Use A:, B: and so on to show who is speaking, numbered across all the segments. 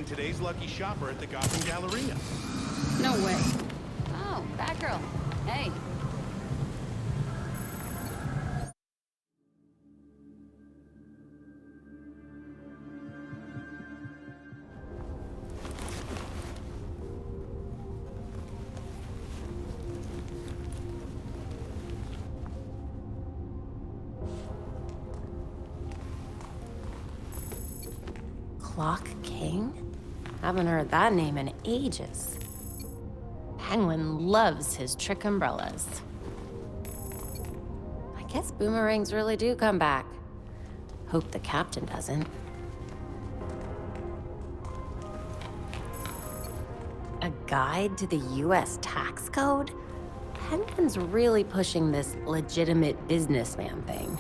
A: today's lucky shopper at the Gotham Galleria.
B: No way.
C: Oh, Batgirl. Hey.
D: Clock King? Haven't heard that name in ages. Penguin loves his trick umbrellas. I guess boomerangs really do come back. Hope the captain doesn't. A guide to the US tax code? Penguin's really pushing this legitimate businessman thing.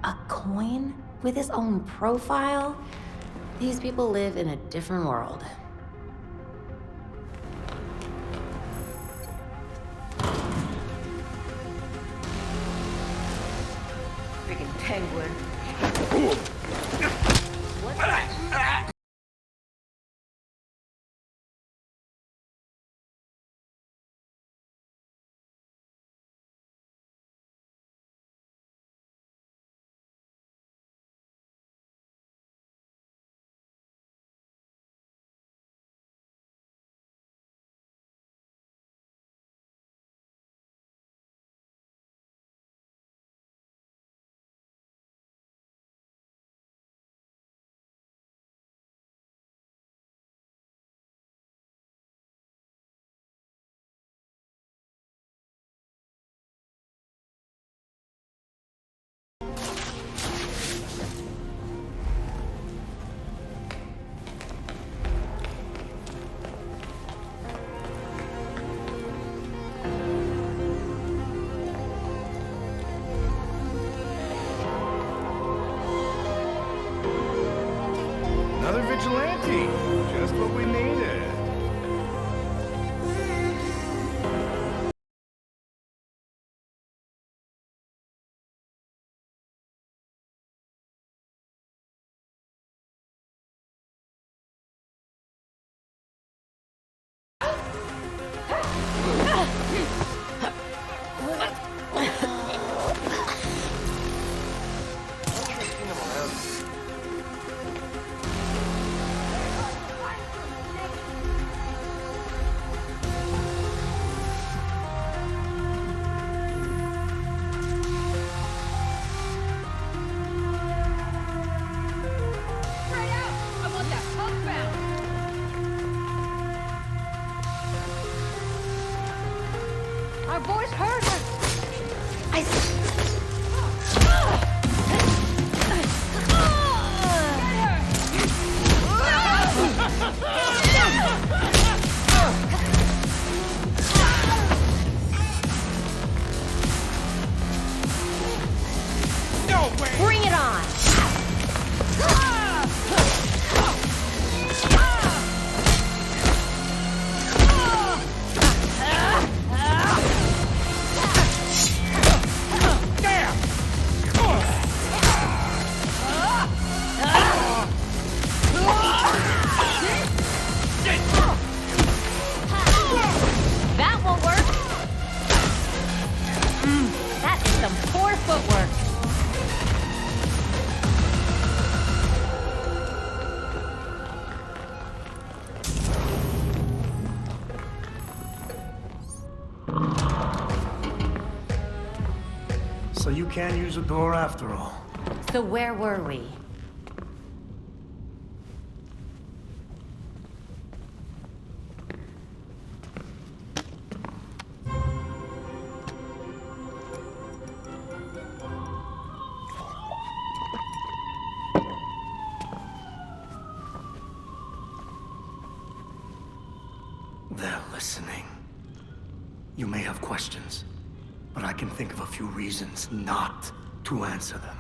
D: A coin with his own profile? These people live in a different world.
E: Freaking penguin.
C: What's that?
A: Another vigilante. Just what we needed.
C: Our boys heard her.
D: Bring it on!
C: That won't work. That is some poor footwork.
F: So you can't use a door after all.
D: So where were we?
F: They're listening. You may have questions, but I can think of a few reasons not to answer them.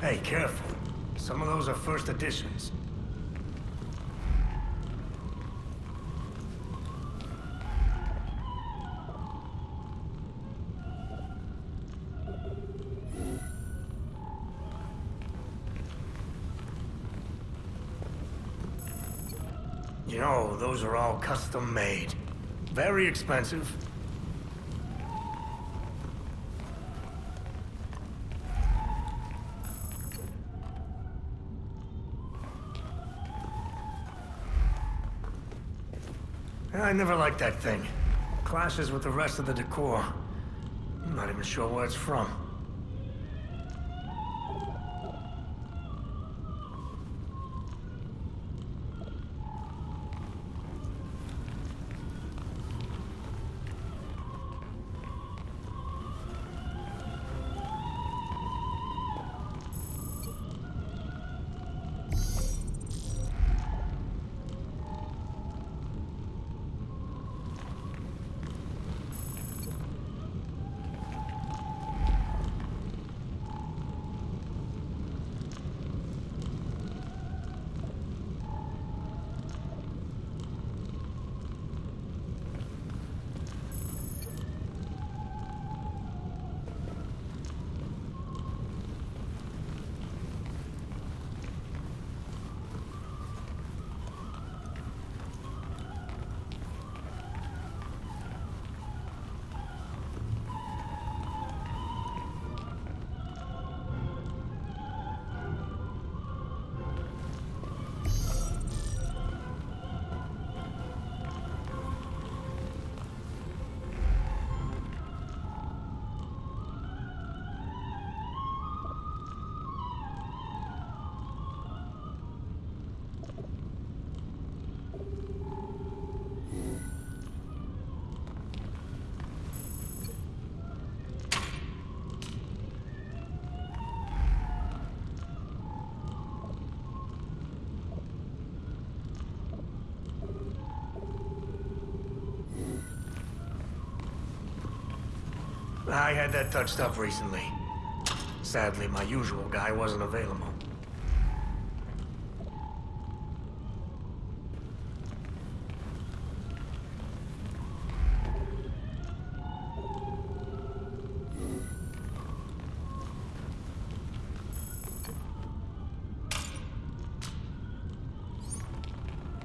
F: Hey, careful. Some of those are first editions. You know, those are all custom made. Very expensive. I never liked that thing. Clashes with the rest of the decor. I'm not even sure where it's from. I had that touched up recently. Sadly, my usual guy wasn't available.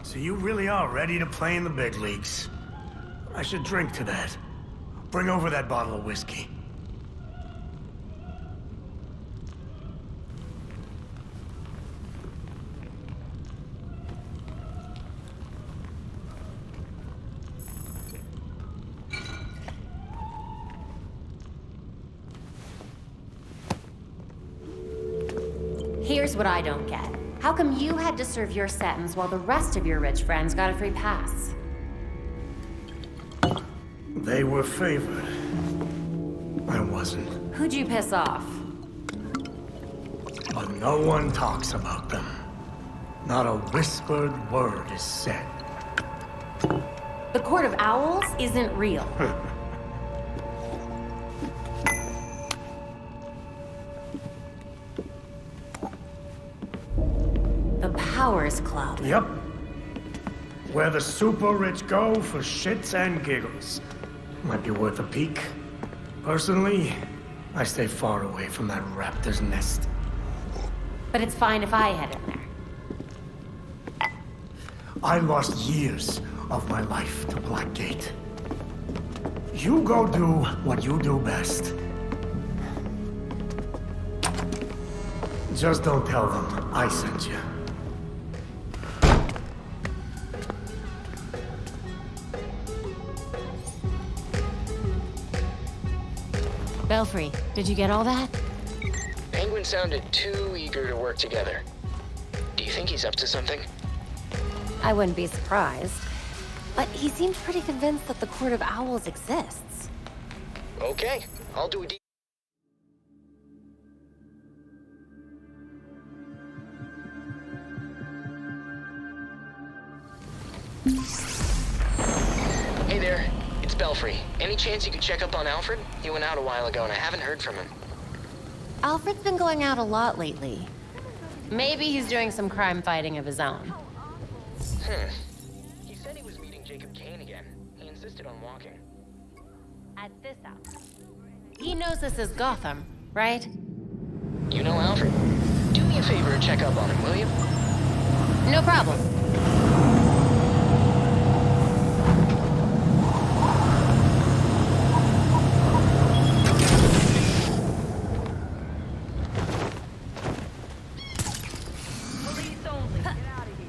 F: So you really are ready to play in the big leagues. I should drink to that. Bring over that bottle of whiskey.
D: Here's what I don't get. How come you had to serve your sentence while the rest of your rich friends got a free pass?
F: They were favored. I wasn't.
D: Who'd you piss off?
F: But no one talks about them. Not a whispered word is said.
D: The Court of Owls isn't real. The Powers Club.
F: Yep. Where the super rich go for shits and giggles. Might be worth a peek. Personally, I stay far away from that raptor's nest.
D: But it's fine if I head in there.
F: I lost years of my life to Blackgate. You go do what you do best. Just don't tell them I sent you.
D: Belfry, did you get all that?
B: Penguin sounded too eager to work together. Do you think he's up to something?
D: I wouldn't be surprised. But he seemed pretty convinced that the Court of Owls exists.
B: Okay, I'll do a deep... Hey there, it's Belfry. Any chance you could check up on Alfred? He went out a while ago and I haven't heard from him.
D: Alfred's been going out a lot lately. Maybe he's doing some crime fighting of his own.
B: He said he was meeting Jacob Kane again. He insisted on walking.
D: At this hour. He knows this is Gotham, right?
B: You know Alfred. Do me a favor and check up on him, will you?
D: No problem.
E: Police only. Get out of here.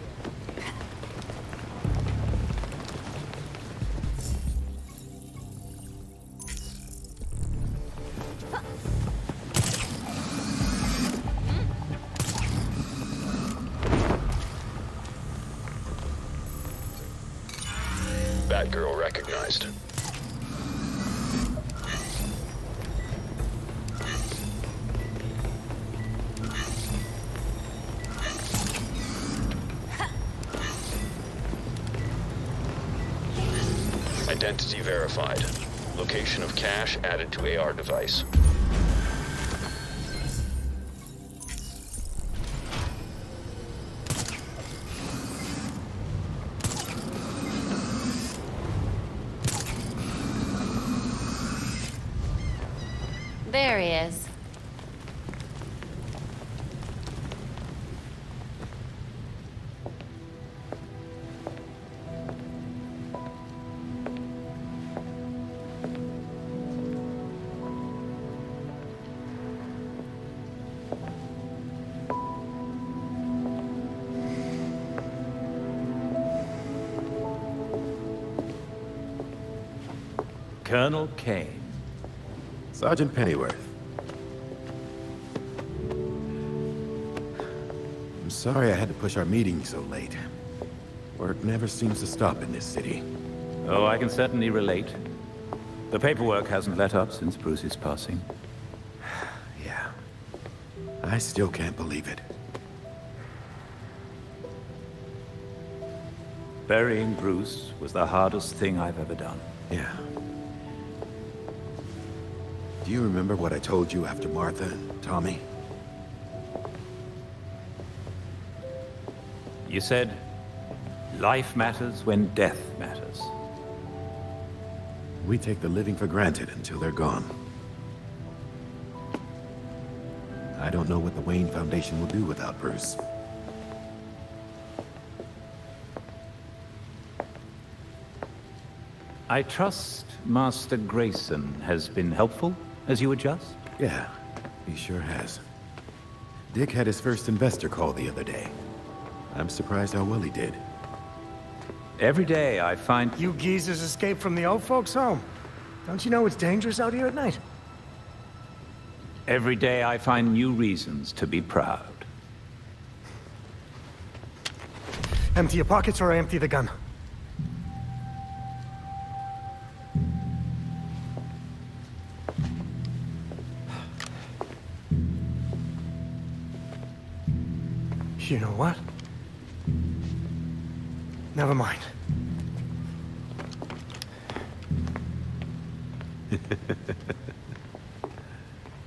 B: Batgirl recognized. Identity verified. Location of cache added to AR device.
D: There he is.
G: Colonel Kane.
H: Sergeant Pennyworth. I'm sorry I had to push our meeting so late. Work never seems to stop in this city.
G: Oh, I can certainly relate. The paperwork hasn't let up since Bruce's passing.
H: Yeah. I still can't believe it.
G: Burying Bruce was the hardest thing I've ever done.
H: Yeah. Do you remember what I told you after Martha and Tommy?
G: You said, life matters when death matters.
H: We take the living for granted until they're gone. I don't know what the Wayne Foundation will do without Bruce.
G: I trust Master Grayson has been helpful as you adjust?
H: Yeah, he sure has. Dick had his first investor call the other day. I'm surprised how well he did.
G: Every day I find...
F: You geezers escaped from the old folks' home. Don't you know it's dangerous out here at night?
G: Every day I find new reasons to be proud.
F: Empty your pockets or I empty the gun. You know what? Never mind.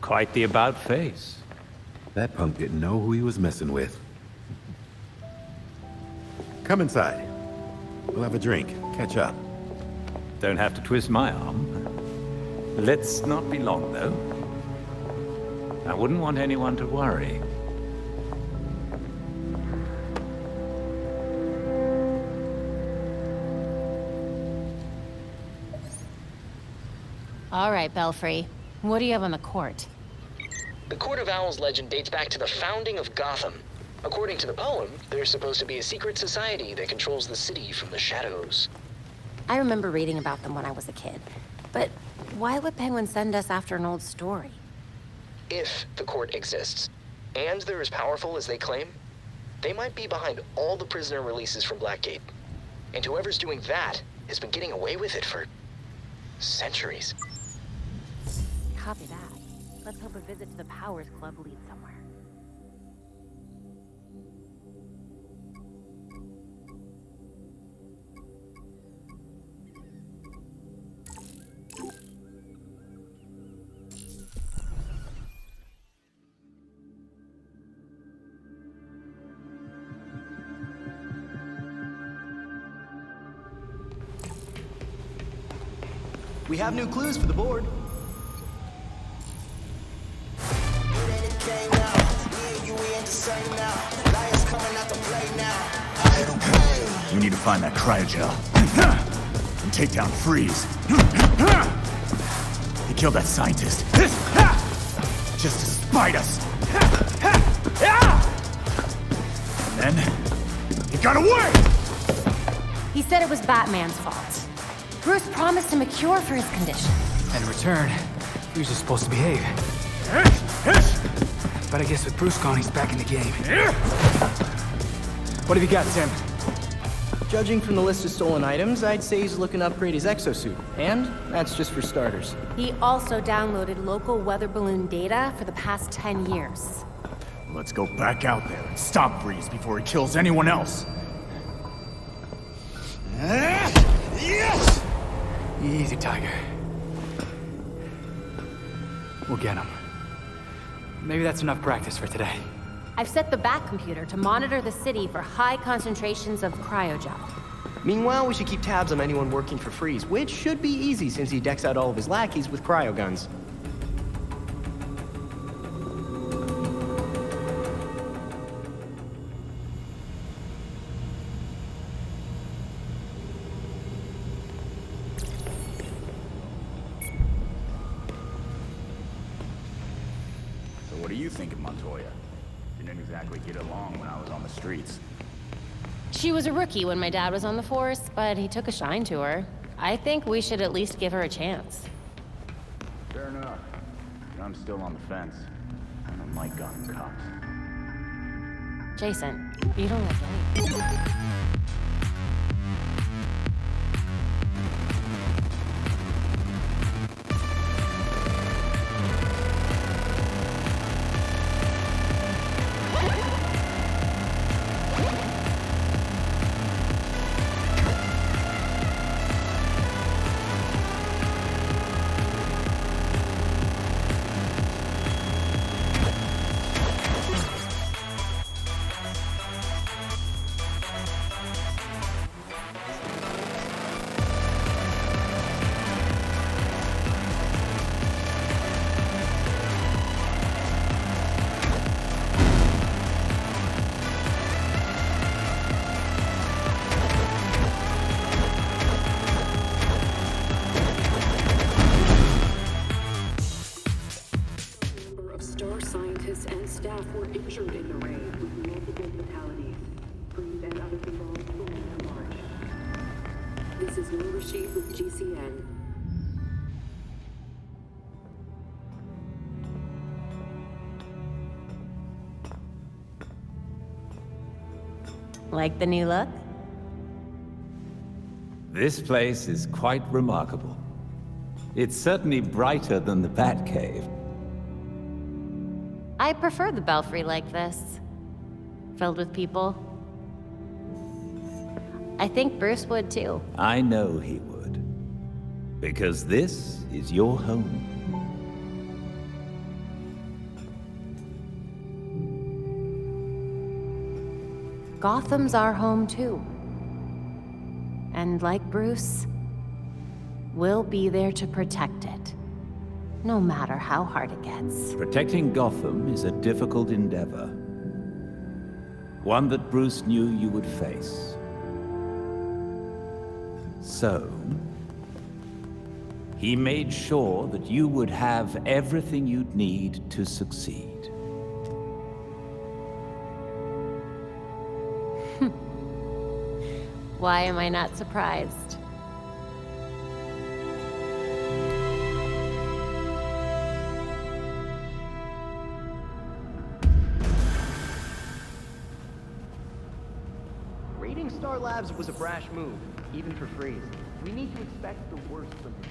G: Quite the about-face.
H: That punk didn't know who he was messing with. Come inside. We'll have a drink, catch up.
G: Don't have to twist my arm. Let's not be long, though. I wouldn't want anyone to worry.
D: All right, Belfry. What do you have on the court?
B: The Court of Owls legend dates back to the founding of Gotham. According to the poem, there's supposed to be a secret society that controls the city from the shadows.
D: I remember reading about them when I was a kid. But why would Penguin send us after an old story?
B: If the court exists, and they're as powerful as they claim, they might be behind all the prisoner releases from Blackgate. And whoever's doing that has been getting away with it for centuries.
D: Copy that. Let's hope a visit to the Powers Club leads somewhere.
B: We have new clues for the board.
I: We need to find that cryogel. And take down Freeze. He killed that scientist. Just to spite us. And then, he got away!
D: He said it was Batman's fault. Bruce promised him a cure for his condition.
J: And in return, he was just supposed to behave. But I guess with Bruce gone, he's back in the game. What have you got, Tim?
B: Judging from the list of stolen items, I'd say he's looking to upgrade his exosuit. And that's just for starters.
D: He also downloaded local weather balloon data for the past 10 years.
I: Let's go back out there and stop Freeze before he kills anyone else. Yes!
J: Easy, Tiger. We'll get him. Maybe that's enough practice for today.
D: I've set the Bat computer to monitor the city for high concentrations of cryogel.
B: Meanwhile, we should keep tabs on anyone working for Freeze, which should be easy since he decks out all of his lackeys with cryo guns.
I: So what do you think of Montoya? Didn't exactly get along when I was on the streets.
D: She was a rookie when my dad was on the force, but he took a shine to her. I think we should at least give her a chance.
I: Fair enough. But I'm still on the fence. I don't like Gotham cops.
D: Jason, you don't like anything.
K: and staff were injured in the raid, with multiple fatalities. Crews and other involved fully at large. This is Nur Rashid with GCN.
D: Like the new look?
G: This place is quite remarkable. It's certainly brighter than the Batcave.
D: I prefer the belfry like this. Filled with people. I think Bruce would too.
G: I know he would. Because this is your home.
D: Gotham's our home too. And like Bruce, we'll be there to protect it. No matter how hard it gets.
G: Protecting Gotham is a difficult endeavor. One that Bruce knew you would face. So, he made sure that you would have everything you'd need to succeed.
D: Why am I not surprised?
B: Raiding Star Labs was a brash move, even for Freeze. We need to expect the worst from him.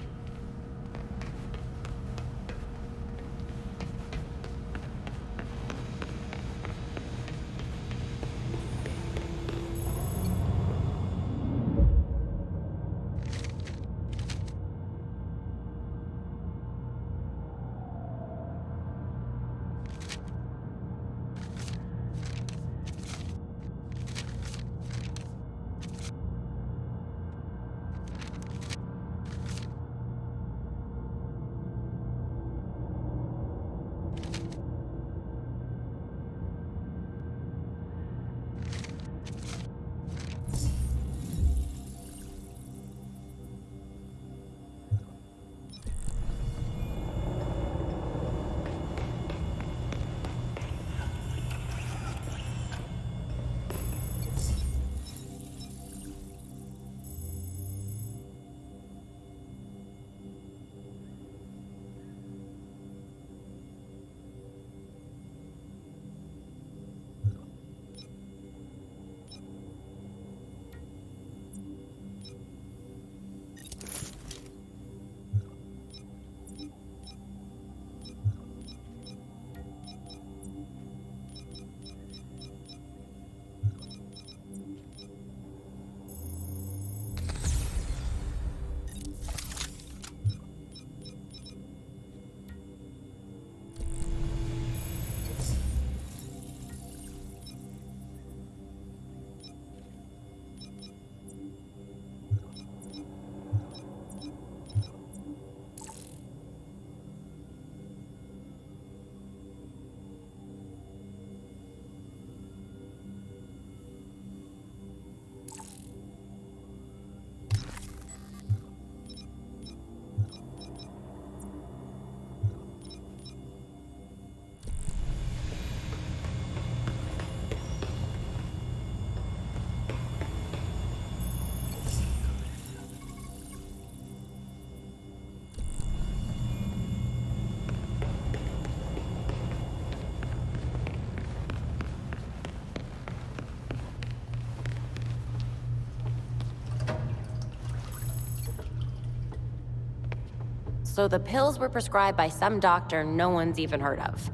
D: So the pills were prescribed by some doctor no one's even heard of.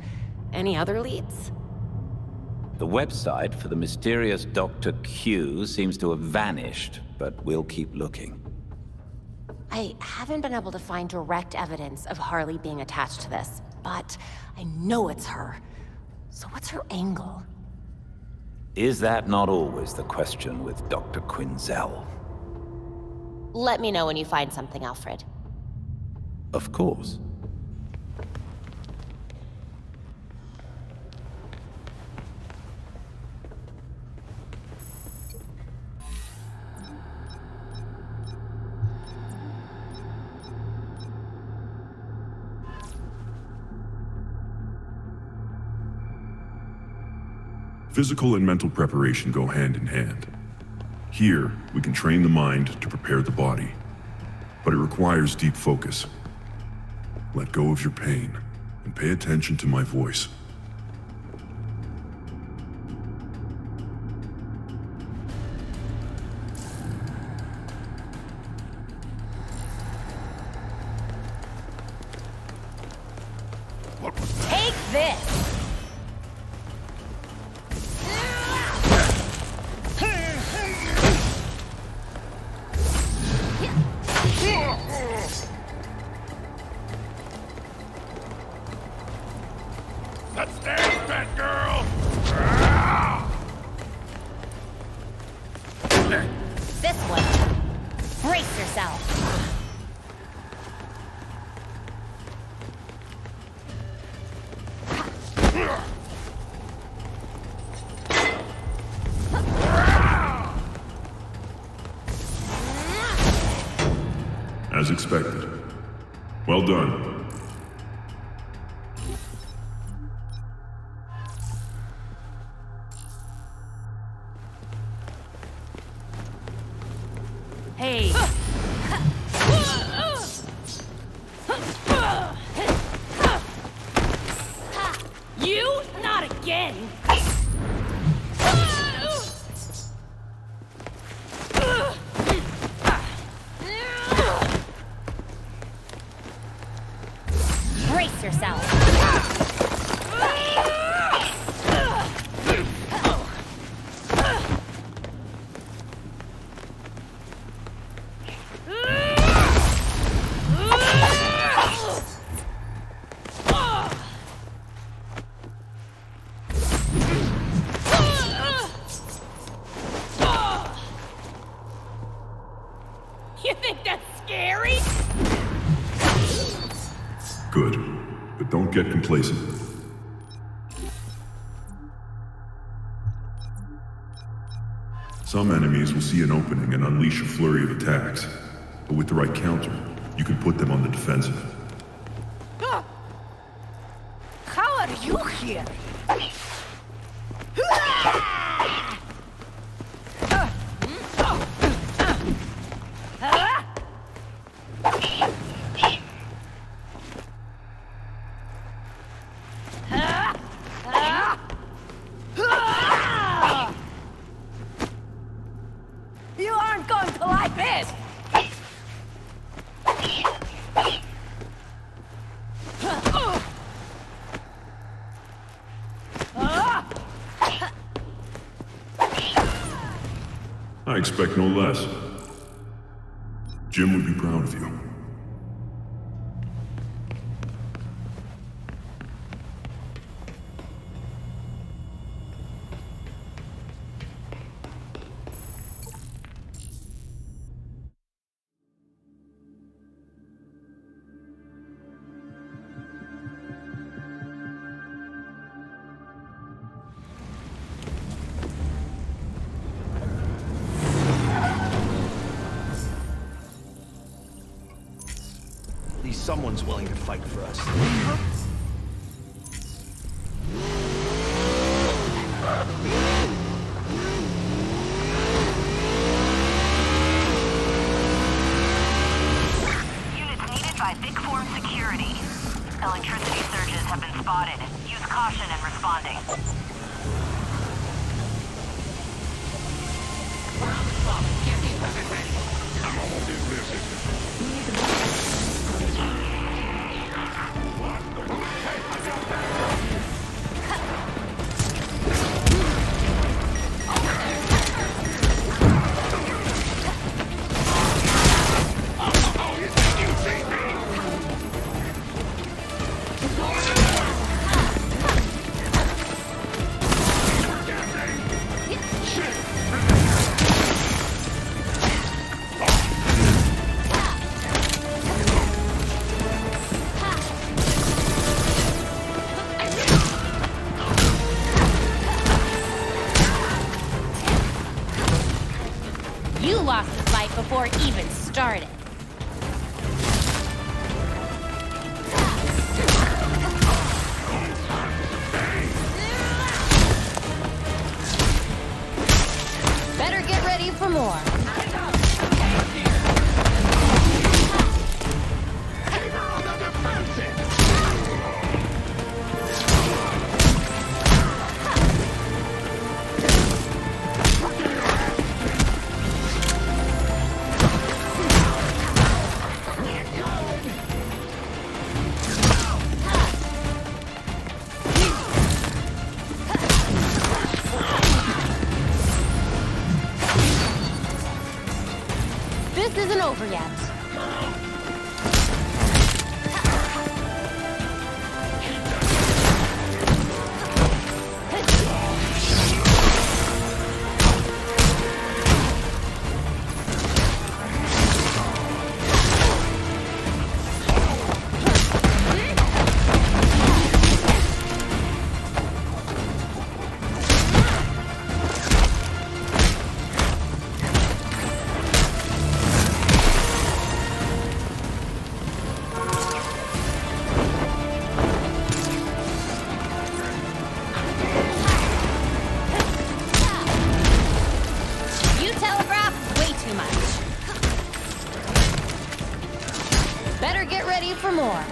D: Any other leads?
G: The website for the mysterious Dr. Q seems to have vanished, but we'll keep looking.
D: I haven't been able to find direct evidence of Harley being attached to this, but I know it's her. So what's her angle?
G: Is that not always the question with Dr. Quinzel?
D: Let me know when you find something, Alfred.
G: Of course.
L: Physical and mental preparation go hand in hand. Here, we can train the mind to prepare the body, but it requires deep focus. Let go of your pain and pay attention to my voice.
C: Take this!
A: Let's dance, Bэтgirl!
C: This one. Brace yourself.
L: As expected. Well done.
C: Hey. You? Not again. Brace yourself. You think that's scary?
L: Good, but don't get complacent. Some enemies will see an opening and unleash a flurry of attacks, but with the right counter, you can put them on the defensive.
C: How are you here? You aren't going to like this!
L: I expect no less. Jim would be proud of you.
A: Someone's willing to fight for us.
E: Units needed by Big Form security. Electricity surges have been spotted. Use caution in responding.
C: lost the fight before it even started. Better get ready for more. This isn't over yet. For more.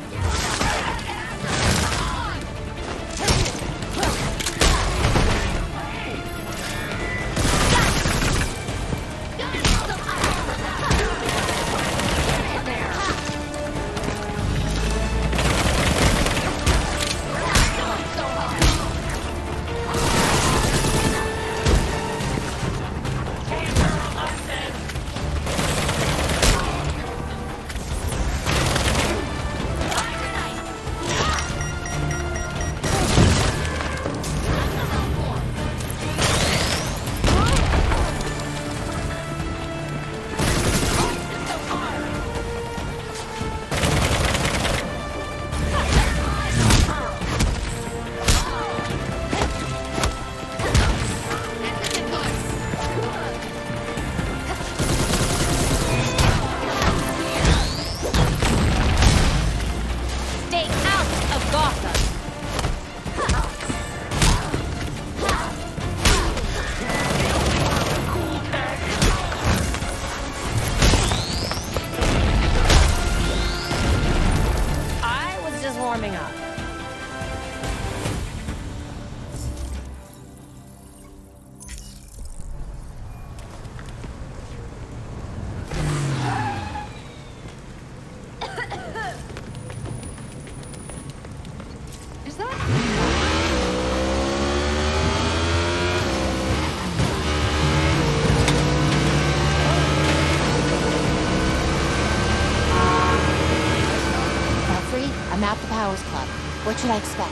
C: What should I expect?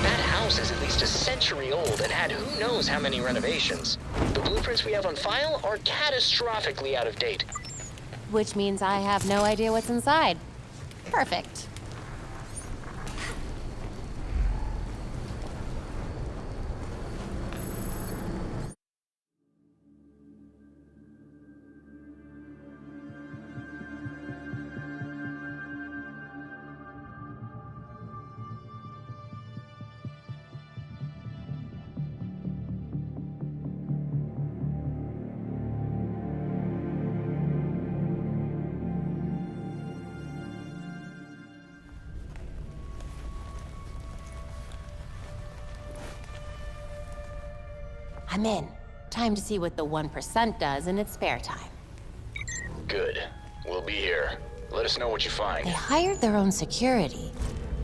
B: That house is at least a century old and had who knows how many renovations. The blueprints we have on file are catastrophically out of date.
D: Which means I have no idea what's inside. Perfect. I'm in. Time to see what the 1% does in its spare time.
B: Good. We'll be here. Let us know what you find.
D: They hired their own security.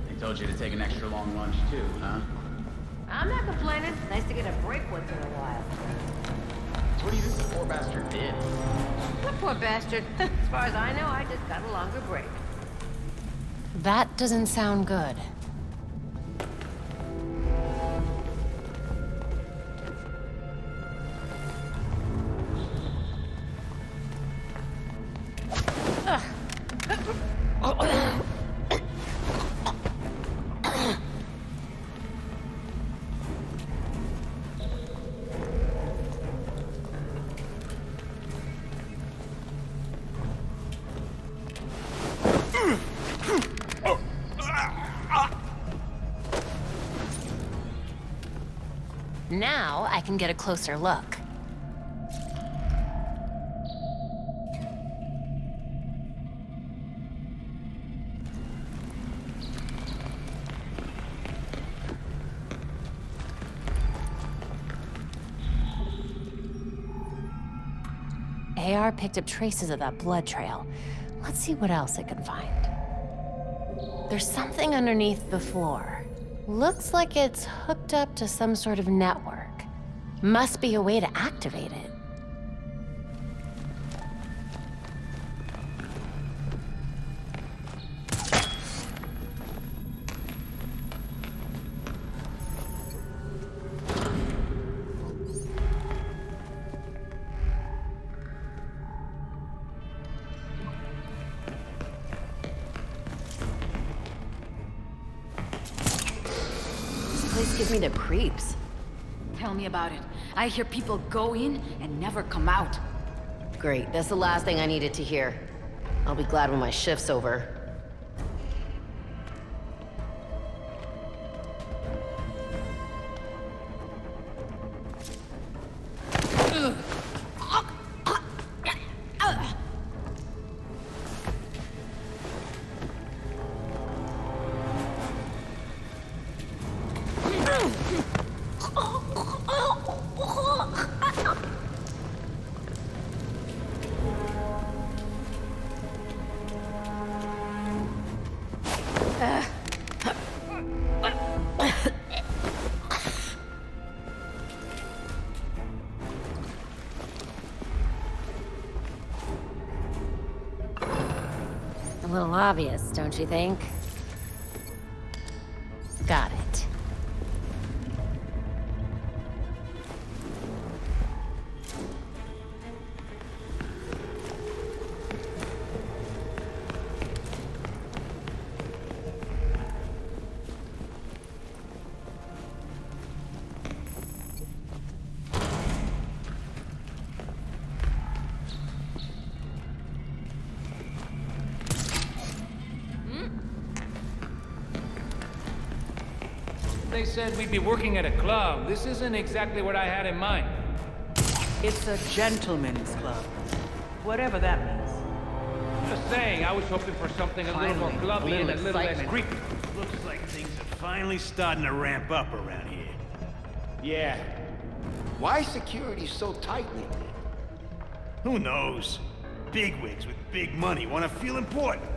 I: They told you to take an extra long lunch too, huh?
C: I'm not complaining. Nice to get a break once in a while.
I: So what do you think the poor bastard did?
C: What poor bastard? As far as I know, I just got a longer break.
D: That doesn't sound good. Now I can get a closer look. AR picked up traces of that blood trail. Let's see what else it can find. There's something underneath the floor. Looks like it's hooked up to some sort of network. Must be a way to activate it.
C: Give me the creeps.
M: Tell me about it. I hear people go in and never come out.
C: Great, that's the last thing I needed to hear. I'll be glad when my shift's over.
D: A little obvious, don't you think? Got it.
N: They said we'd be working at a club. This isn't exactly what I had in mind.
O: It's a gentleman's club. Whatever that means.
N: Just saying, I was hoping for something a little more clubby and a little less creepy.
A: Looks like things are finally starting to ramp up around here.
I: Yeah. Why is security so tight lately?
A: Who knows? Bigwigs with big money want to feel important.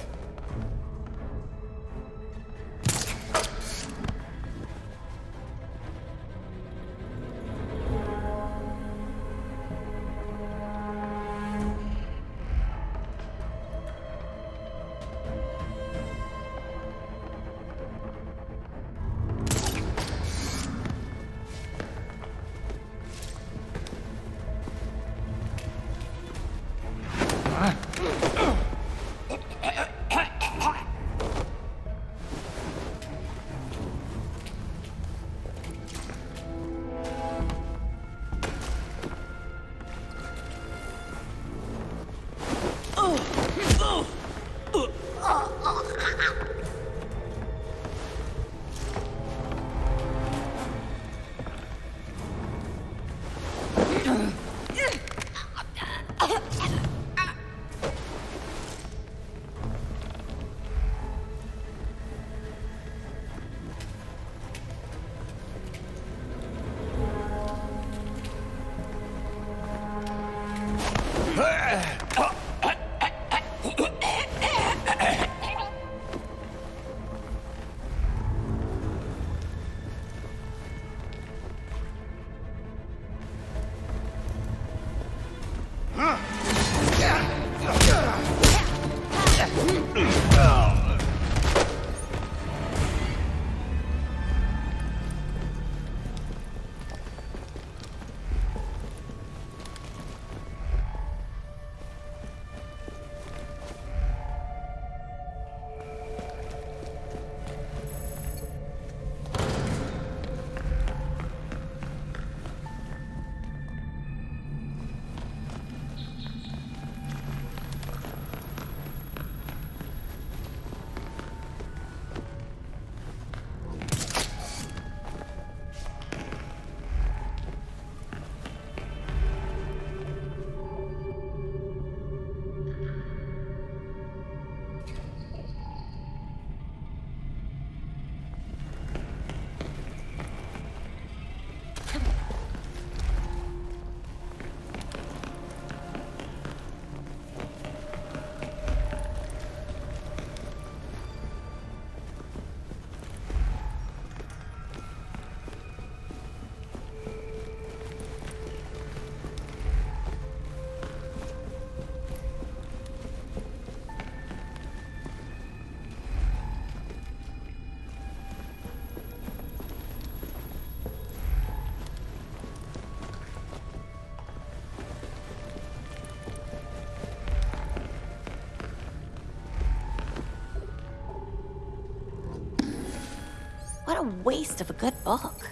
D: waste of a good book.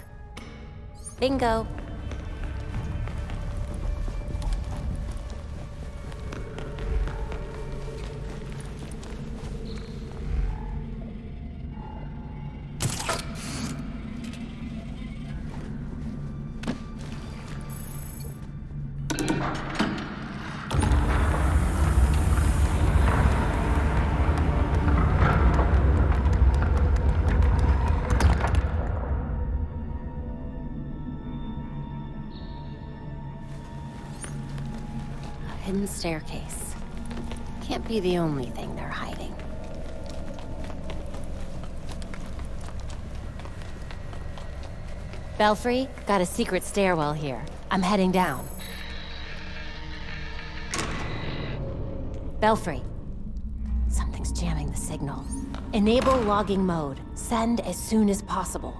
D: Bingo. Hidden staircase. Can't be the only thing they're hiding. Belfry, got a secret stairwell here. I'm heading down. Belfry. Something's jamming the signal. Enable logging mode. Send as soon as possible.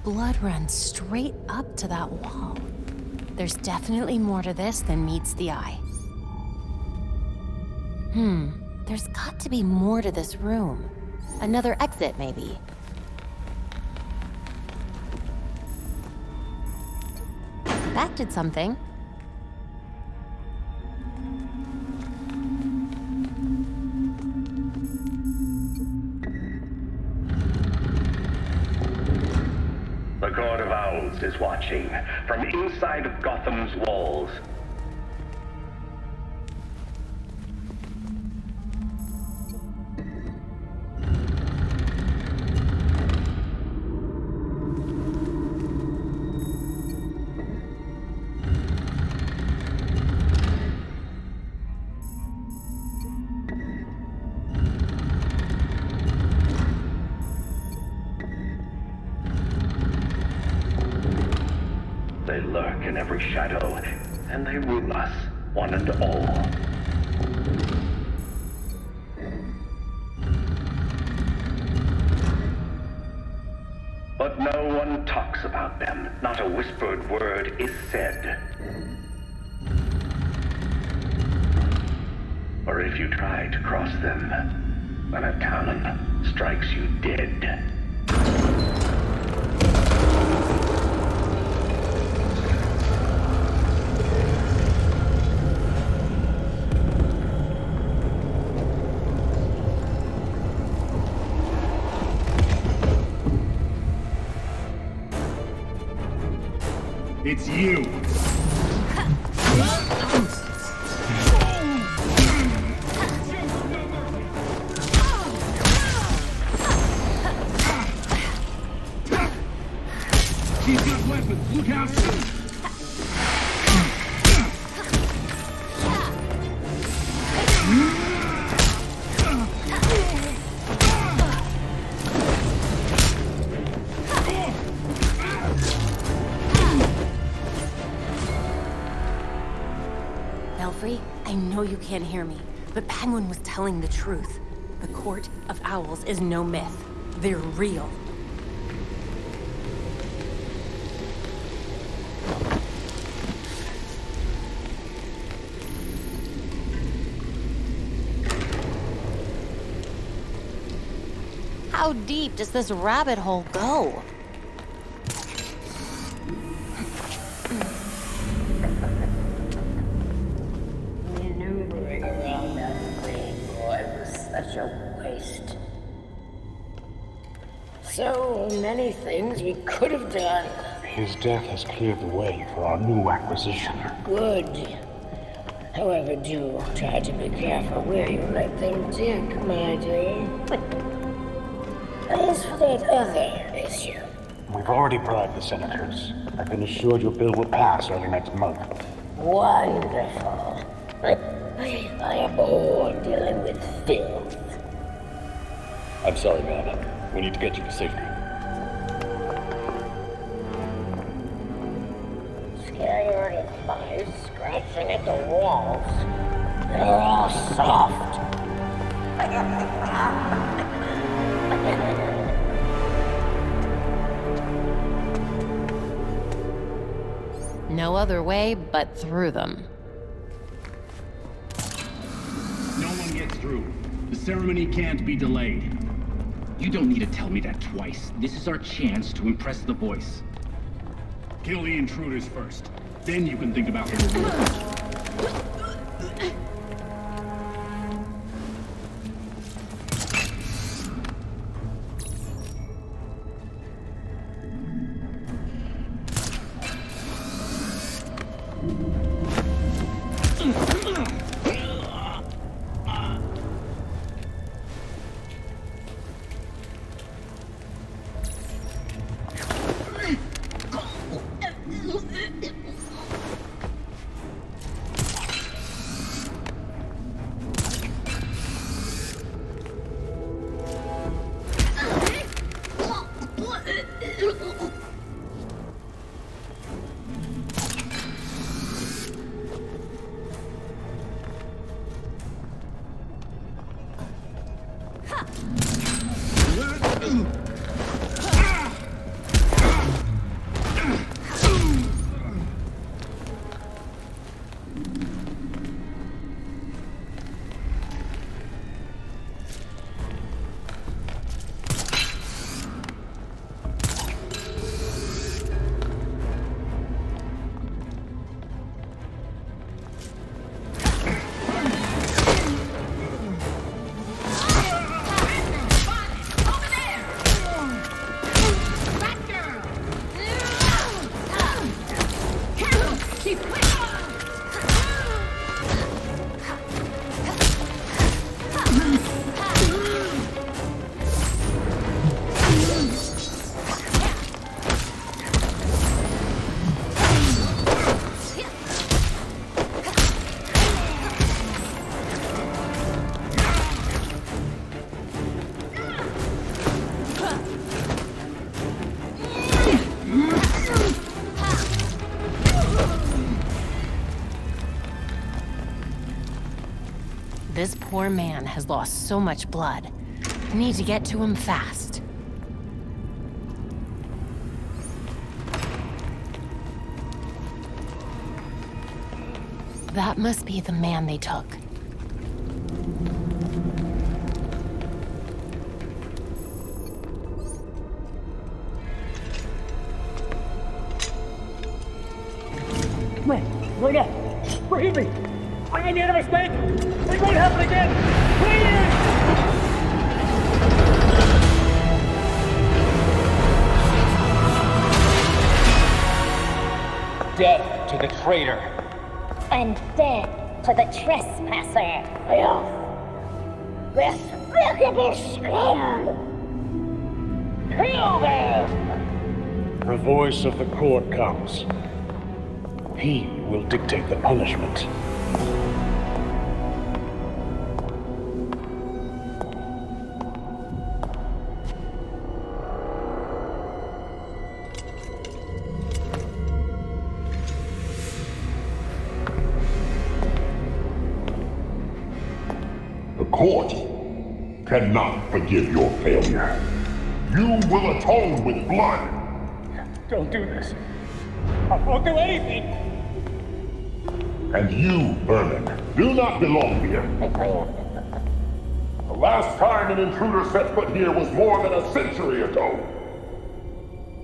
D: Blood runs straight up to that wall. There's definitely more to this than meets the eye. There's got to be more to this room. Another exit, maybe. That did something.
P: The Court of Owls is watching from inside of Gotham's walls. They lurk in every shadow, and they rule us, one and all. But no one talks about them. Not a whispered word is said. Or if you try to cross them, then a talon strikes you dead.
A: It's you! He's got weapons! Look out!
D: I know you can't hear me, but Penguin was telling the truth. The Court of Owls is no myth. They're real. How deep does this rabbit hole go?
Q: Such a waste. So many things we could have done.
R: His death has cleared the way for our new acquisition.
Q: Good. However, do try to be careful where you let them dig, my dear. As for that other issue...
R: We've already bribed the senators. I've been assured your bill will pass early next month.
Q: Wonderful. I am bored dealing with filth.
S: I'm sorry, man. We need to get you to safety.
Q: Scared of mice scratching at the walls. They're all soft.
D: No other way but through them.
T: through. The ceremony can't be delayed. You don't need to tell me that twice. This is our chance to impress the voice. Kill the intruders first. Then you can think about the rewards.
D: This poor man has lost so much blood. Need to get to him fast. That must be the man they took.
R: Wait up! Forgive me! I made a mistake! It won't happen again! Please!
U: Death to the traitor!
Q: And death to the trespasser! Filth! Despicable scum! Kill them!
R: The voice of the court comes. He will dictate the punishment.
V: The court cannot forgive your failure. You will atone with blood.
R: Don't do this. I won't do anything.
V: And you, Vermin, do not belong here. The last time an intruder set foot here was more than a century ago.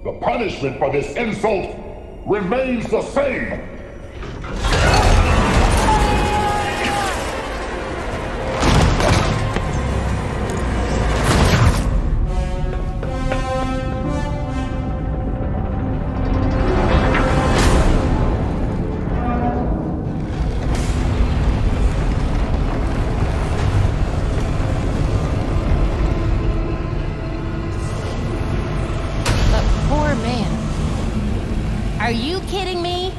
V: The punishment for this insult remains the same.
D: Are you kidding me?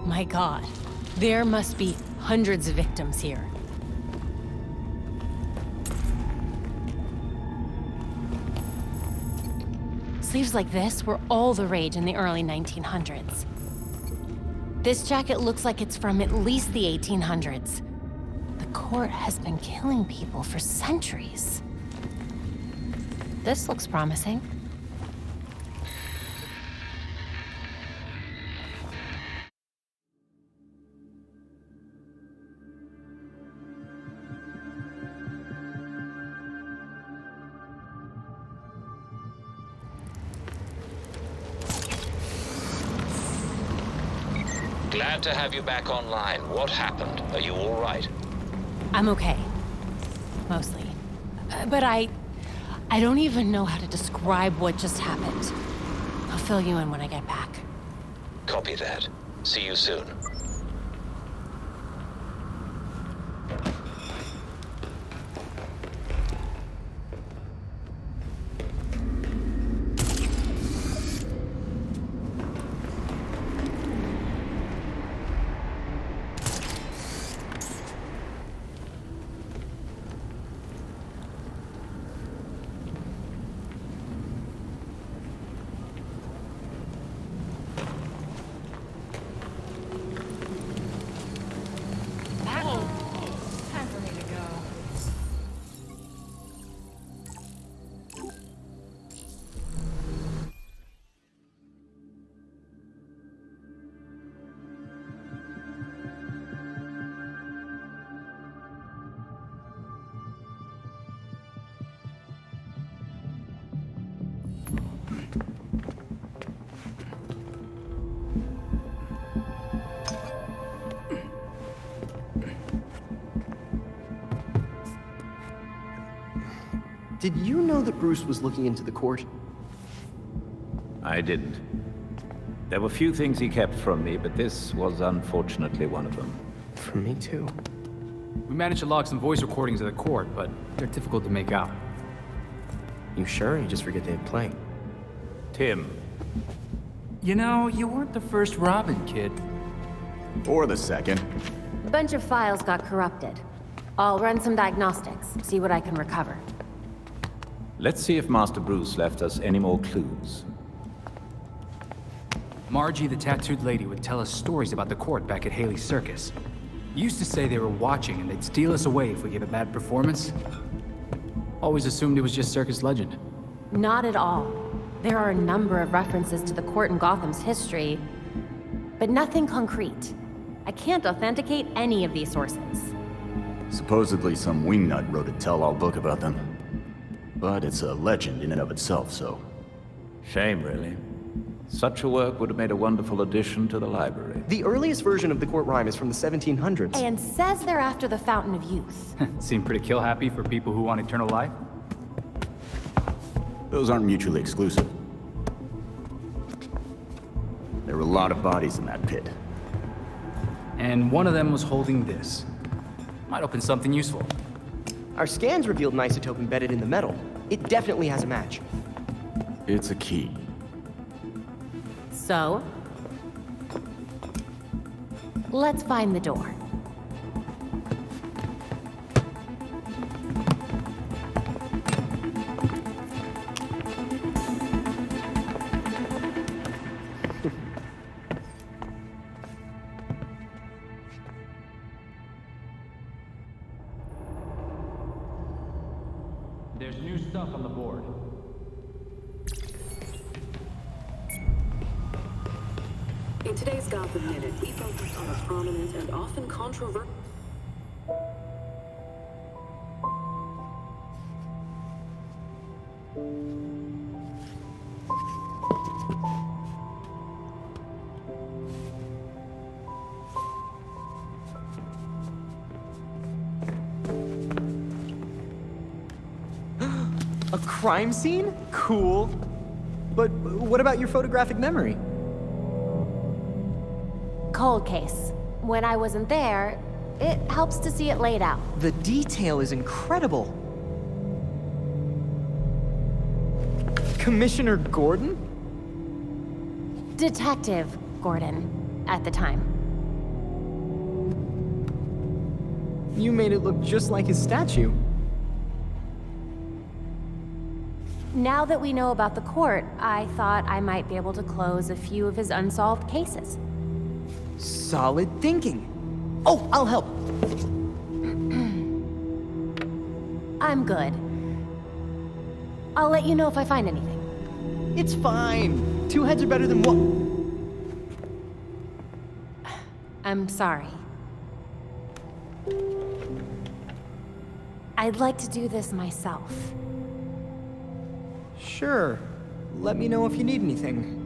D: My God, there must be hundreds of victims here. Sleeves like this were all the rage in the early 1900s. This jacket looks like it's from at least the 1800s. The court has been killing people for centuries. This looks promising.
F: Glad to have you back online. What happened? Are you all right?
D: I'm okay. Mostly. But I don't even know how to describe what just happened. I'll fill you in when I get back.
F: Copy that. See you soon.
M: Time for me to go.
U: Did you know that Bruce was looking into the court?
G: I didn't. There were few things he kept from me, but this was unfortunately one of them.
U: From me too.
J: We managed to log some voice recordings of the court, but they're difficult to make out.
U: You sure? You just forget they had playing.
G: Tim.
J: You know, you weren't the first Robin, kid.
U: Or the second.
D: A bunch of files got corrupted. I'll run some diagnostics, see what I can recover.
G: Let's see if Master Bruce left us any more clues.
J: Margie, the tattooed lady, would tell us stories about the court back at Haley's Circus. Used to say they were watching and they'd steal us away if we gave a bad performance. Always assumed it was just circus legend.
D: Not at all. There are a number of references to the court in Gotham's history, but nothing concrete. I can't authenticate any of these sources.
W: Supposedly some wingnut wrote a tell-all book about them. But it's a legend in and of itself, so...
G: Shame, really. Such a work would have made a wonderful addition to the library.
U: The earliest version of the court rhyme is from the 1700s.
D: And says they're after the Fountain of Youth.
J: Seem pretty kill-happy for people who want eternal life.
W: Those aren't mutually exclusive. There were a lot of bodies in that pit.
J: And one of them was holding this. Might open something useful.
U: Our scans revealed an isotope embedded in the metal. It definitely has a match.
W: It's a key.
D: So? Let's find the door.
N: There's new stuff on the board.
K: In today's Gotham Minute, we focus on a prominent and often controversial...
U: A crime scene? Cool. But what about your photographic memory?
D: Cold case. When I wasn't there, it helps to see it laid out.
U: The detail is incredible. Commissioner Gordon?
D: Detective Gordon, at the time.
U: You made it look just like his statue.
D: Now that we know about the court, I thought I might be able to close a few of his unsolved cases.
U: Solid thinking. Oh, I'll help.
D: I'm good. I'll let you know if I find anything.
U: It's fine. Two heads are better than one.
D: I'm sorry. I'd like to do this myself.
U: Sure. Let me know if you need anything.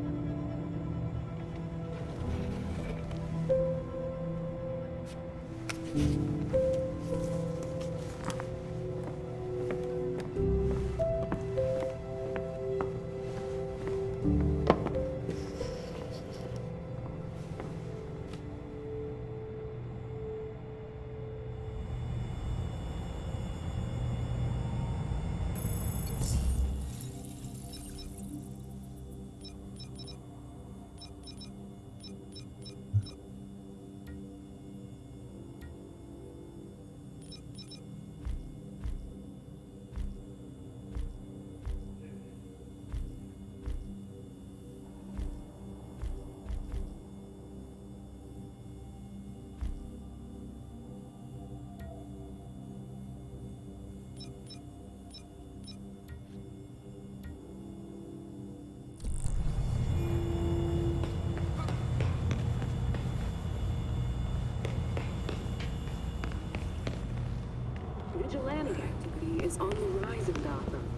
K: Vigilante activity is on the rise in Gotham.